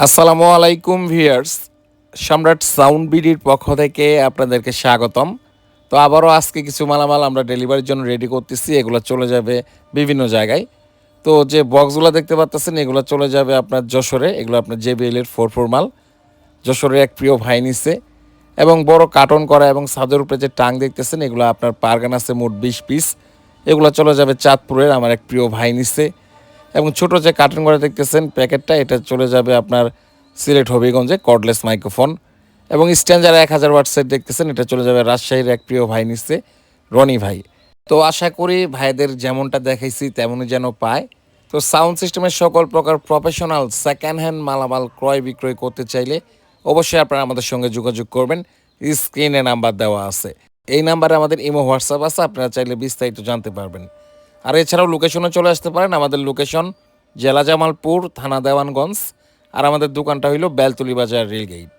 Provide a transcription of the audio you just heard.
আসসালামু আলাইকুম ভিউয়ার্স, সম্রাট সাউন্ড বিডির পক্ষ থেকে আপনাদেরকে স্বাগতম। তো আবারও আজকে কিছু মালামাল আমরা ডেলিভারির জন্য রেডি করতেছি। এগুলো চলে যাবে বিভিন্ন জায়গায়। তো যে বক্সগুলো দেখতে পাচ্ছেন এগুলো চলে যাবে আপনার যশোরে। এগুলো আপনার JBL এর 4 মাল। যশোরের এক প্রিয় ভাই নিচ্ছে এবং বড় কার্টন করা এবং ছাদের উপরে যে টাং দেখতেছেন এগুলো আপনার পারগান আছে মোট 20 পিস। এগুলো চলে যাবে চাঁদপুরের আমার এক প্রিয় ভাই নিচ্ছে। এবং ছোট যে কার্টুন করে দেখতেছেন প্যাকেটটা, এটা চলে যাবে আপনার সিলেট হবিগঞ্জে কর্ডলেস মাইক্রোফোন। এবং স্ট্যান্ডার 1000 ওয়াট সেট দেখতেছেন, এটা চলে যাবে রাজশাহীর এক প্রিয় ভাই নিচ্ছে, রনি ভাই। তো আশা করি ভাইদের যেমনটা দেখাইছি তেমনই যেন পায়। তো সাউন্ড সিস্টেমের সকল প্রকার প্রফেশনাল সেকেন্ড হ্যান্ড মালামাল ক্রয় বিক্রয় করতে চাইলে অবশ্যই আপনারা আমাদের সঙ্গে যোগাযোগ করবেন। স্ক্রিনে নাম্বার দেওয়া আছে, এই নাম্বারে আমাদের ইমো হোয়াটসঅ্যাপ আছে, আপনারা চাইলে বিস্তারিত জানতে পারবেন। আর এছাড়াও লোকেশনে চলে আসতে পারেন। আমাদের লোকেশন জেলা জামালপুর, থানা দেওয়ানগঞ্জ। আর আমাদের দোকানটা হইল বেলতলি বাজার রেলগেট।